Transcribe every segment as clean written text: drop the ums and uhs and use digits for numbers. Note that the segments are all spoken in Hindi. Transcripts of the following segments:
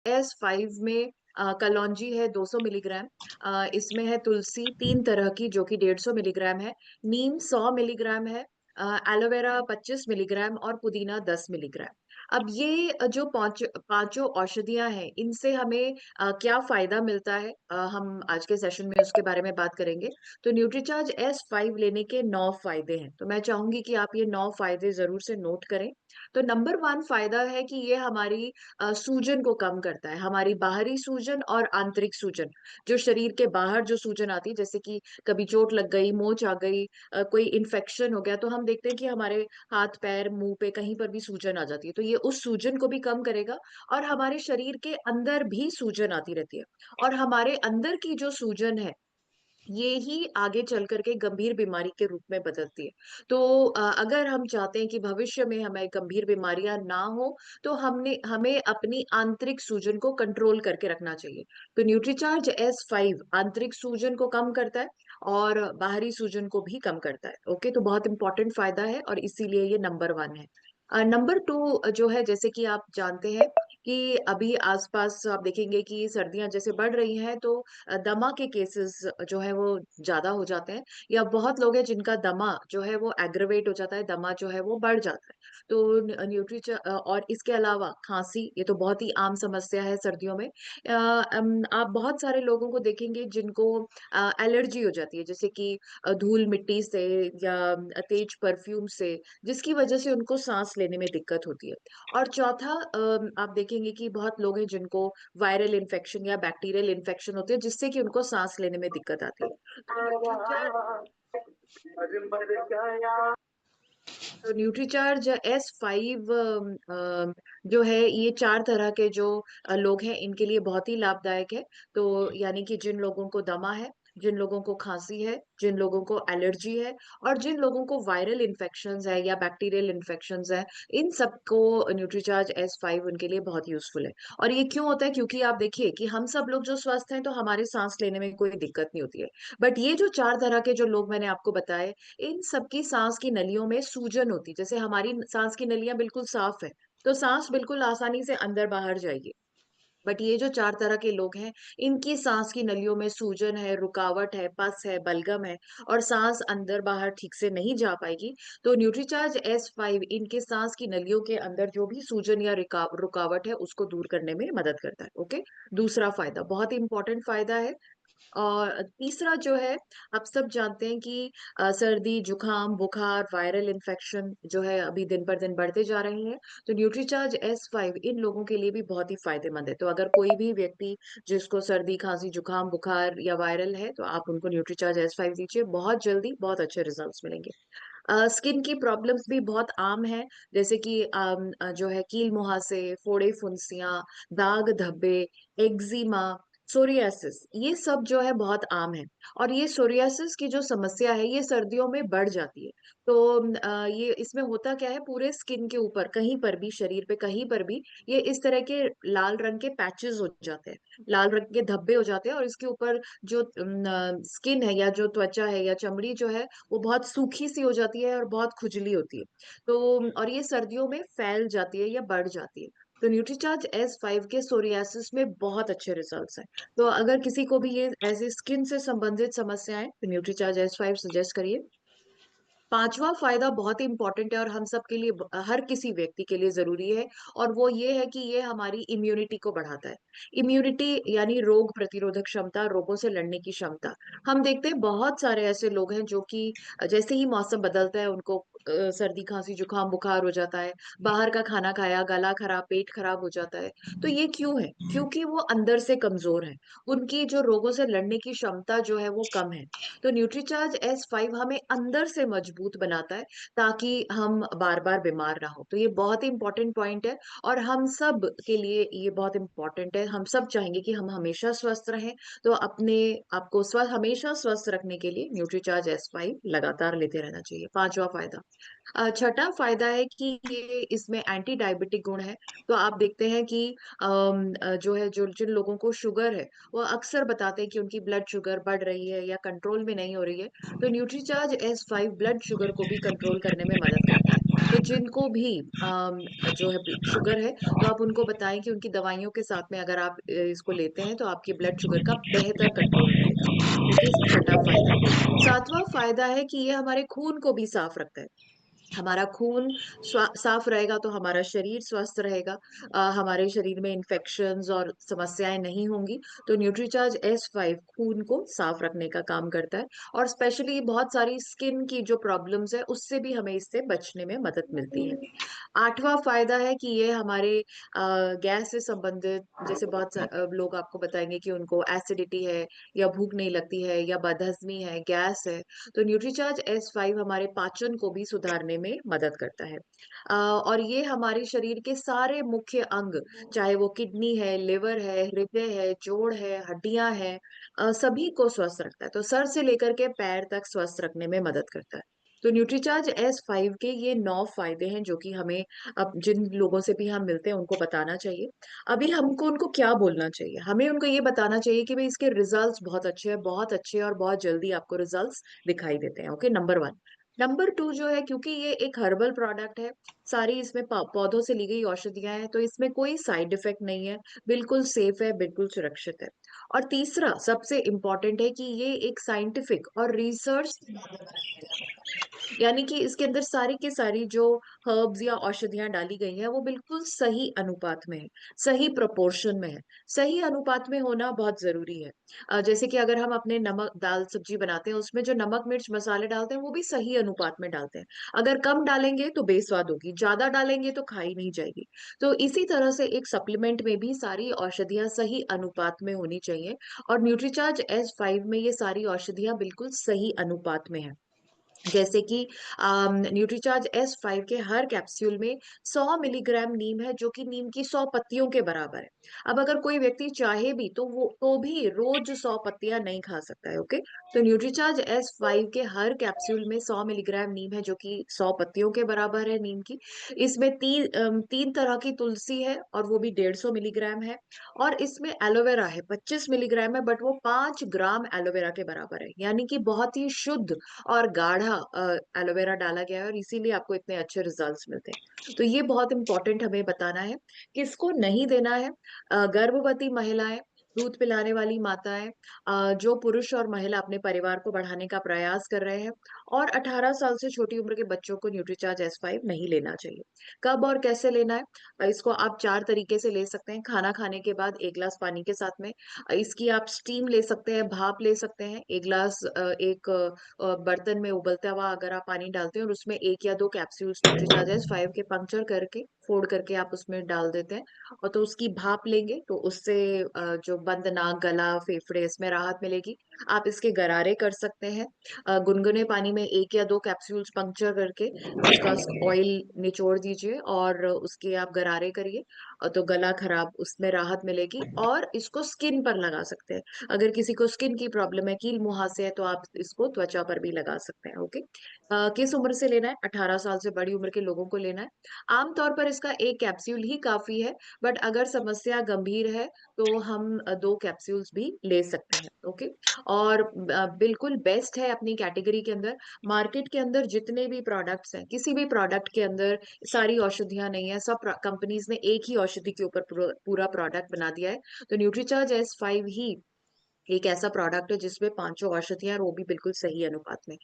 S5 में कलौंजी है 200 मिलीग्राम। इसमें है तुलसी 3 तरह की जो कि 150 मिलीग्राम है। नीम 100 मिलीग्राम है। एलोवेरा 25 मिलीग्राम और पुदीना 10 मिलीग्राम। अब ये जो पांचों औषधियां हैं, इनसे हमें क्या फायदा मिलता है, हम आज के सेशन में उसके बारे में बात करेंगे। तो न्यूट्रीचार्ज S5 लेने के 9 फायदे हैं, तो मैं चाहूंगी कि आप ये 9 फायदे जरूर से नोट करें। तो नंबर 1 फायदा है कि ये हमारी सूजन को कम करता है, हमारी बाहरी सूजन और आंतरिक सूजन। जो शरीर के बाहर जो सूजन आती है, जैसे कि कभी चोट लग गई, मोच आ गई, कोई इन्फेक्शन हो गया, तो हम देखते हैं कि हमारे हाथ पैर मुंह पे कहीं पर भी सूजन आ जाती है, तो ये उस सूजन को भी कम करेगा। और हमारे शरीर के अंदर भी सूजन आती रहती है, और हमारे अंदर की जो सूजन है, ये ही आगे चल करके गंभीर बीमारी के रूप में बदलती है। तो अगर हम चाहते हैं कि भविष्य में हमें गंभीर बीमारियां ना हो, तो हमने हमें अपनी आंतरिक सूजन को कंट्रोल करके रखना चाहिए। तो न्यूट्रीचार्ज S5 आंतरिक सूजन को कम करता है और बाहरी सूजन को भी कम करता है। ओके, तो बहुत इंपॉर्टेंट फायदा है और इसीलिए ये नंबर 1 है। नंबर 2 जो है, जैसे कि आप जानते हैं कि अभी आसपास आप देखेंगे कि सर्दियां जैसे बढ़ रही हैं, तो दमा के केसेस जो है वो ज्यादा हो जाते हैं, या बहुत लोग हैं जिनका दमा जो है वो एग्रवेट हो जाता है, दमा जो है वो बढ़ जाता है। तो न्यूट्रीच और इसके अलावा खांसी, ये तो बहुत ही आम समस्या है सर्दियों में। आप बहुत सारे लोगों को देखेंगे जिनको एलर्जी हो जाती है, जैसे कि धूल मिट्टी से या तेज परफ्यूम से, जिसकी वजह से उनको सांस लेने में दिक्कत होती है। और चौथा, आप देखेंगे कि बहुत लोग हैं जिनको वायरल इन्फेक्शन या बैक्टीरियल इन्फेक्शन होते हैं, जिससे कि उनको सांस लेने में दिक्कत आती है। तो न्यूट्रीचार्ज S5 जो है, ये 4 तरह के जो लोग हैं इनके लिए बहुत ही लाभदायक है। तो यानी कि जिन लोगों को दमा है, जिन लोगों को खांसी है, जिन लोगों को एलर्जी है, और जिन लोगों को वायरल इन्फेक्शंस है या बैक्टीरियल इन्फेक्शंस है, इन सबको न्यूट्रीचार्ज S5 उनके लिए बहुत यूजफुल है। और ये क्यों होता है? क्योंकि आप देखिए कि हम सब लोग जो स्वस्थ हैं, तो हमारे सांस लेने में कोई दिक्कत नहीं होती है। बट ये जो 4 तरह के जो लोग मैंने आपको बताए, इन सबकी सांस की नलियों में सूजन होती है। जैसे हमारी सांस की नलियां बिल्कुल साफ है, तो सांस बिल्कुल आसानी से अंदर बाहर जाएगी। बट ये जो 4 तरह के लोग हैं, इनकी सांस की नलियों में सूजन है, रुकावट है, पस है, बलगम है, और सांस अंदर बाहर ठीक से नहीं जा पाएगी। तो न्यूट्रीचार्ज S5 इनके सांस की नलियों के अंदर जो भी सूजन या रुकावट है, उसको दूर करने में मदद करता है। ओके, दूसरा फायदा, बहुत ही इंपॉर्टेंट फायदा है। और तीसरा जो है, आप सब जानते हैं कि सर्दी जुकाम बुखार वायरल इन्फेक्शन जो है अभी दिन पर दिन बढ़ते जा रहे हैं। तो न्यूट्रीचार्ज S5 इन लोगों के लिए भी बहुत ही फायदेमंद है। तो अगर कोई भी व्यक्ति जिसको सर्दी खांसी जुकाम बुखार या वायरल है, तो आप उनको न्यूट्रीचार्ज S5 दीजिए, बहुत जल्दी बहुत अच्छे रिजल्ट्स मिलेंगे। स्किन की प्रॉब्लम्स भी बहुत आम है, जैसे कि जो है कील मुहासे, फोड़े फुंसियां, दाग धब्बे, एक्जिमा, सोरियासिस, ये सब जो है बहुत आम है। और ये सोरियासिस की जो समस्या है, ये सर्दियों में बढ़ जाती है। तो ये इसमें होता क्या है, पूरे स्किन के ऊपर कहीं पर भी, शरीर पे कहीं पर भी, ये इस तरह के लाल रंग के पैचेस हो जाते हैं, लाल रंग के धब्बे हो जाते हैं, और इसके ऊपर जो स्किन है या जो त्वचा है या चमड़ी जो है, वो बहुत सूखी सी हो जाती है और बहुत खुजली होती है। तो और ये सर्दियों में फैल जाती है या बढ़ जाती है। तो न्यूट्रीचार्ज S5 के सोरियासिस में बहुत अच्छे रिजल्ट्स हैं। तो अगर किसी को भी ये ऐसे स्किन से संबंधित समस्याएं, तो न्यूट्रीचार्ज S5 सजेस्ट करिए। पांचवा फायदा बहुत ही इंपॉर्टेंट है और हम सब के लिए, हर किसी व्यक्ति के लिए जरूरी है, और वो ये है कि ये हमारी इम्यूनिटी को बढ़ाता है। इम्यूनिटी यानी रोग प्रतिरोधक क्षमता, रोगों से लड़ने की क्षमता। हम देखते हैं बहुत सारे ऐसे लोग हैं जो कि जैसे ही मौसम बदलता है, उनको सर्दी खांसी जुकाम बुखार हो जाता है, बाहर का खाना खाया, गला खराब, पेट खराब हो जाता है। तो ये क्यों है? क्योंकि वो अंदर से कमजोर है, उनकी जो रोगों से लड़ने की क्षमता जो है वो कम है। तो न्यूट्रीचार्ज S5 हमें अंदर से मजबूत बनाता है, ताकि हम बार बार बीमार ना हो। तो ये बहुत ही इंपॉर्टेंट पॉइंट है, और हम सब के लिए ये बहुत इंपॉर्टेंट है। हम सब चाहेंगे कि हम हमेशा स्वस्थ रहें, तो अपने आपको हमेशा स्वस्थ रखने के लिए न्यूट्रीचार्ज S5 लगातार लेते रहना चाहिए। पांचवा फायदा। छठा फायदा है कि ये इसमें एंटी डायबिटिक गुण है। तो आप देखते हैं कि जो है, जो जिन लोगों को शुगर है, वो अक्सर बताते हैं कि उनकी ब्लड शुगर बढ़ रही है या कंट्रोल में नहीं हो रही है। तो न्यूट्रीचार्ज S5 ब्लड शुगर को भी कंट्रोल करने में मदद करता है। तो जिनको भी जो है शुगर है, तो आप उनको बताएं कि उनकी दवाइयों के साथ में अगर आप इसको लेते हैं तो आपकी ब्लड शुगर का बेहतर कंट्रोल रहेगा। ओके, छठा फायदा। सातवां फायदा है कि ये हमारे खून को भी साफ रखता है। हमारा खून साफ रहेगा तो हमारा शरीर स्वस्थ रहेगा। हमारे शरीर में इन्फेक्शंस और समस्याएं नहीं होंगी। तो न्यूट्रीचार्ज S5 खून को साफ रखने का काम करता है, और स्पेशली बहुत सारी स्किन की जो प्रॉब्लम्स है उससे भी हमें इससे बचने में मदद मिलती है। आठवां फायदा है कि ये हमारे गैस से संबंधित, जैसे लोग आपको बताएंगे कि उनको एसिडिटी है, या भूख नहीं लगती है, या बदहजमी है, गैस है, तो न्यूट्रीचार्ज S5 हमारे पाचन को भी सुधारने में मदद करता है। और ये हमारे शरीर के सारे मुख्य अंग, चाहे वो किडनी है, लिवर है, हृदय है, जोड़ है, हड्डियां हैं, सभी को स्वस्थ रखता है। तो सर से लेकर के पैर तक स्वस्थ रखने में मदद करता है। तो न्यूट्रीचार्ज S5 के ये 9 फायदे हैं जो कि हमें, अब जिन लोगों से भी हम मिलते हैं उनको बताना चाहिए। अभी हमको उनको क्या बोलना चाहिए? हमें उनको ये बताना चाहिए कि भाई इसके रिजल्ट्स बहुत अच्छे हैं, बहुत अच्छे हैं, और बहुत जल्दी आपको रिजल्ट्स दिखाई देते हैं। Okay, number 1। नंबर 2 जो है, क्योंकि ये एक हर्बल प्रोडक्ट है, सारी इसमें पौधों से ली गई औषधियां हैं, तो इसमें कोई साइड इफेक्ट नहीं है, बिल्कुल सेफ है, बिल्कुल सुरक्षित है। और तीसरा सबसे इम्पोर्टेंट है कि ये एक साइंटिफिक और रिसर्च, यानी कि इसके अंदर सारी की सारी जो हर्ब्स या औषधियां डाली गई हैं वो बिल्कुल सही अनुपात में है, सही प्रोपोर्शन में है। सही अनुपात में होना बहुत जरूरी है। जैसे कि अगर हम अपने नमक दाल सब्जी बनाते हैं, उसमें जो नमक मिर्च मसाले डालते हैं वो भी सही अनुपात में डालते हैं। अगर कम डालेंगे तो बेस्वाद होगी, ज्यादा डालेंगे तो खाई नहीं जाएगी। तो इसी तरह से एक सप्लीमेंट में भी सारी औषधियां सही अनुपात में होनी चाहिए, और न्यूट्रीचार्ज S5 में ये सारी औषधियां बिल्कुल सही अनुपात में है। जैसे कि न्यूट्रीचार्ज S5 के हर कैप्सूल में 100 मिलीग्राम नीम है, जो कि नीम की 100 पत्तियों के बराबर है। अब अगर कोई व्यक्ति चाहे भी तो वो तो भी रोज 100 पत्तियां नहीं खा सकता है। ओके, तो न्यूट्रीचार्ज S5 के हर कैप्सूल में 100 मिलीग्राम नीम है, जो कि 100 पत्तियों के बराबर है नीम की। इसमें तीन तरह की तुलसी है, और वो भी 150 मिलीग्राम है। और इसमें एलोवेरा है, 25 मिलीग्राम है, बट वो 5 ग्राम एलोवेरा के बराबर है, यानी कि बहुत ही शुद्ध और गाढ़ा एलोवेरा डाला गया है, और इसीलिए आपको इतने अच्छे रिजल्ट्स मिलते हैं। तो ये बहुत इंपॉर्टेंट हमें बताना है। किसको नहीं देना है? गर्भवती महिलाएं, दूध पिलाने वाली माताएं, जो पुरुष और महिला अपने परिवार को बढ़ाने का प्रयास कर रहे हैं, और 18 साल से छोटी उम्र के बच्चों को न्यूट्रीचार्ज S5 नहीं लेना चाहिए। कब और कैसे लेना है? इसको आप 4 तरीके से ले सकते हैं। खाना खाने के बाद 1 गिलास पानी के साथ में इसकी आप स्टीम ले सकते हैं, भाप ले सकते हैं। एक बर्तन में उबलता हुआ अगर आप पानी डालते हैं और उसमें 1 या 2 कैप्सूल्स न्यूट्रीचार्जर 5 के पंक्चर करके फोड़ करके आप उसमें डाल देते हैं, और तो उसकी भाप लेंगे तो उससे जो बंद नाक, गला, फेफड़े, इसमें राहत मिलेगी। आप इसके गरारे कर सकते हैं। गुनगुने पानी में 1 या 2 कैप्सूल्स पंक्चर करके उसका ऑयल निचोड़ दीजिए, और उसके आप गरारे करिए, तो गला खराब, उसमें राहत मिलेगी। और इसको स्किन पर लगा सकते हैं। अगर किसी को स्किन की प्रॉब्लम है, कील मुहासे है, तो आप इसको त्वचा पर भी लगा सकते हैं। ओके, किस उम्र से लेना है? 18 साल से बड़ी उम्र के लोगों को लेना है। आमतौर पर इसका 1 कैप्सूल ही काफी है, बट अगर समस्या गंभीर है तो हम 2 कैप्सूल्स भी ले सकते हैं। ओके, और बिल्कुल बेस्ट है अपनी कैटेगरी के अंदर। मार्केट के अंदर जितने भी प्रोडक्ट्स हैं, किसी भी प्रोडक्ट के अंदर सारी औषधियां नहीं है, सब कंपनीज ने एक ही औषधि के ऊपर पूरा प्रोडक्ट बना दिया है। तो न्यूट्रीचार्ज S5 ही एक ऐसा प्रोडक्ट है जिसमें पांचों औषधियां हैं, वो भी बिल्कुल सही अनुपात में।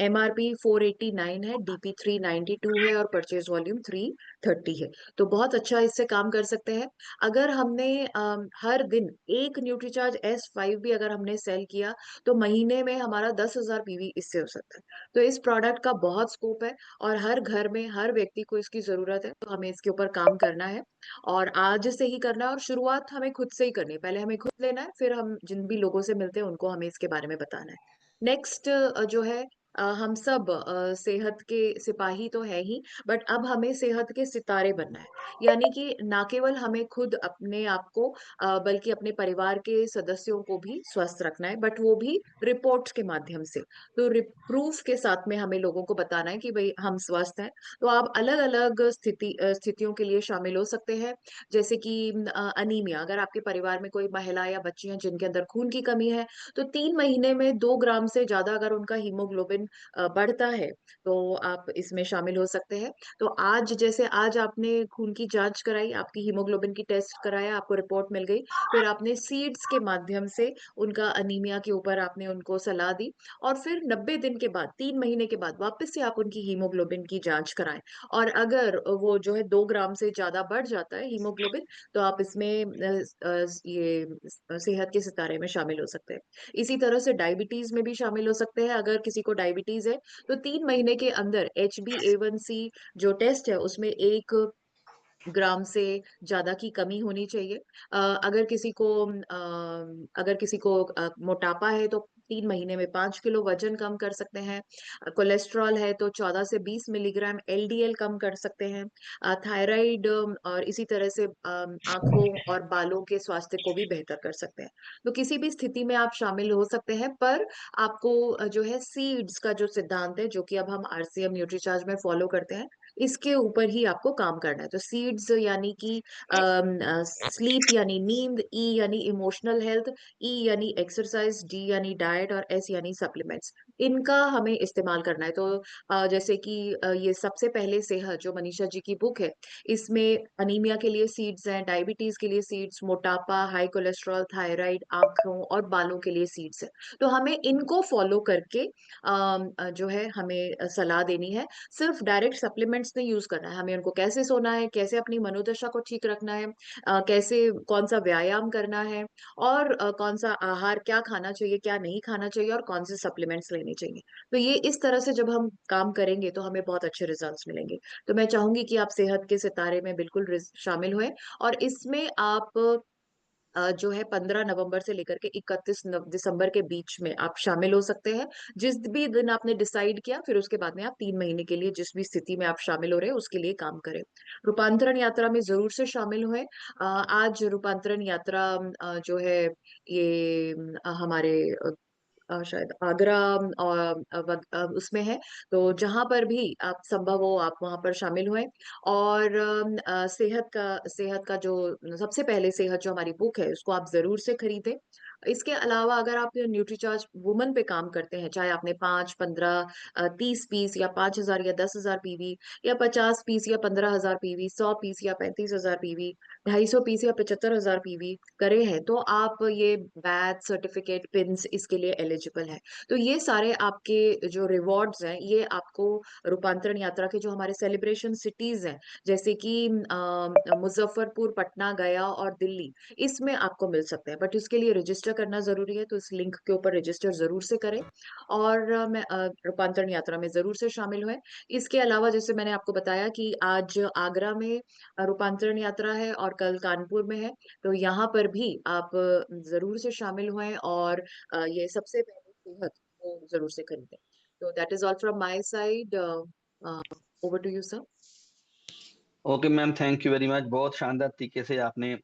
MRP 489 है, DP 392 है, और परचेज वॉल्यूम 330 है। तो बहुत अच्छा इससे काम कर सकते हैं। अगर हमने हर दिन एक न्यूट्रीचार्ज S5 भी अगर हमने सेल किया, तो महीने में हमारा 10,000 PV इससे हो सकता है। तो इस प्रोडक्ट का बहुत स्कोप है, और हर घर में हर व्यक्ति को इसकी जरूरत है, तो हमें इसके ऊपर काम करना है। और आज से ही करना है, और शुरुआत हमें खुद से ही करनी है। पहले हमें खुद लेना है, फिर हम जिन भी लोगों से मिलते हैं उनको हमें इसके बारे में बताना है। नेक्स्ट जो है, हम सब सेहत के सिपाही तो है ही, बट अब हमें सेहत के सितारे बनना है। यानी कि ना केवल हमें खुद अपने आप को, बल्कि अपने परिवार के सदस्यों को भी स्वस्थ रखना है, बट वो भी रिपोर्ट्स के माध्यम से। तो प्रूफ के साथ में हमें लोगों को बताना है कि भाई हम स्वस्थ हैं। तो आप अलग अलग स्थितियों के लिए शामिल हो सकते हैं। जैसे कि अनीमिया, अगर आपके परिवार में कोई महिला या बच्ची हैं जिनके अंदर खून की कमी है, तो 3 महीने में 2 ग्राम से ज्यादा अगर उनका हीमोग्लोबिन बढ़ता है, तो आप इसमें शामिल हो सकते हैं। तो आज जैसे आज आपने खून की जाँच कराई, आपकी हीमोग्लोबिन की टेस्ट कराया, आपको रिपोर्ट मिल गई, फिर आपने सीड्स के माध्यम से उनका अनीमिया के ऊपर आपने उनको सलाह दी और फिर 90 दिन के बाद, 3 महीने के बाद वापस से आप उनकी हीमोग्लोबिन की जाँच कराएँ और अगर वो जो है 2 ग्राम से ज़्यादा बढ़ जाता है हीमोग्लोबिन, तो आप इसमें सेहत के सितारे में शामिल हो सकते हैं। इसी तरह से डायबिटीज़ में भी शामिल हो सकते हैं, अगर किसी को डायबिटीज़ है, तो 3 महीने के अंदर HbA1c जो टेस्ट है, उसमें 1 ग्राम से ज़्यादा की कमी होनी चाहिए। अगर किसी को मोटापा है तो 3 महीने में 5 किलो वज़न कम कर सकते हैं। कोलेस्टेरॉल है तो 14 से 20 मिलीग्राम एलडीएल कम कर सकते हैं। थायराइड और इसी तरह से आँखों और बालों के स्वास्थ्य को भी बेहतर कर सकते हैं। तो किसी भी स्थिति में आप शामिल हो सकते हैं, पर आपको जो है सीड्स का जो सिद्धांत है, जो कि अब हम आरसीएम न्यूट्रीचार्ज में फ़ॉलो करते हैं, इसके ऊपर ही आपको काम करना है। तो सीड्स यानी कि स्लीप यानी नींद, ई यानी इमोशनल हेल्थ, ई यानी एक्सरसाइज, डी यानी डाइट और एस यानी सप्लीमेंट्स। इनका हमें इस्तेमाल करना है। तो जैसे कि ये सबसे पहले सेहत जो मनीषा जी की बुक है, इसमें अनीमिया के लिए सीड्स हैं, डायबिटीज के लिए सीड्स, मोटापा, हाई कोलेस्ट्रॉल, थायराइड, आँखों और बालों के लिए सीड्स हैं। तो हमें इनको फॉलो करके जो है हमें सलाह देनी है। सिर्फ डायरेक्ट सप्लीमेंट्स नहीं यूज़ करना है, हमें उनको कैसे सोना है, कैसे अपनी मनोदशा को ठीक रखना है, कैसे कौन-सा व्यायाम करना है और कौन-सा आहार क्या खाना चाहिए, क्या नहीं खाना चाहिए और कौन से सप्लीमेंट्स लेने चाहिए। तो ये इस तरह से जब हम काम करेंगे तो हमें बहुत अच्छे रिजल्ट्स मिलेंगे। तो मैं चाहूँगी कि आप सेहत के सितारे में बिल्कुल शामिल हुएँ और इसमें आप जो है 15 नवंबर से लेकर के 31 दिसंबर के बीच में आप शामिल हो सकते हैं। जिस भी दिन आपने डिसाइड किया फिर उसके बाद में आप 3 महीने के लिए जिस भी स्थिति में आप शामिल हो रहे हैं उसके लिए काम करें। रूपांतरण यात्रा में ज़रूर से शामिल हुएँ। आज रूपांतरण यात्रा जो है ये हमारे शायद आगरा उसमें है, तो जहाँ पर भी आप संभव हो आप वहाँ पर शामिल हुएँ और सेहत का जो सबसे पहले सेहत जो हमारी बुक है उसको आप ज़रूर से खरीदें। इसके अलावा अगर आप न्यूट्रीचार्ज वुमन पे काम करते हैं, चाहे आपने 5, 15 30 पीस या 5,000 या 10,000 पीवी या 50 पीस या 15,000 पीवी, 100 पीस या 35,000 पीवी, 250 पीस या 75,000 पीवी करे हैं, तो आप ये बैच, सर्टिफिकेट, पिन्स इसके लिए एलिजिबल हैं। तो ये सारे आपके जो रिवॉर्ड्स हैं, ये आपको रूपांतरण यात्रा के जो हमारे सेलिब्रेशन सिटीज़ हैं, जैसे कि मुज़फ्फरपुर, पटना, गया और दिल्ली, इसमें आपको मिल सकते हैं। बट इसके लिए रजिस्टर करना ज़रूरी है, तो इस लिंक के ऊपर रजिस्टर ज़रूर से करें और रूपांतरण यात्रा में ज़रूर से शामिल हुएँ। इसके अलावा जैसे मैंने आपको बताया कि आज आगरा में रूपांतरण यात्रा है और कल कानपुर में है, तो यहाँ पर भी आप ज़रूर से शामिल हुएँ और ये सबसे पहले सेहत को ज़रूर से खरीदें। तो that is all from my side over to you sir. Okay ma'am, thank you very much. बहुत शानदार तरीके से आपने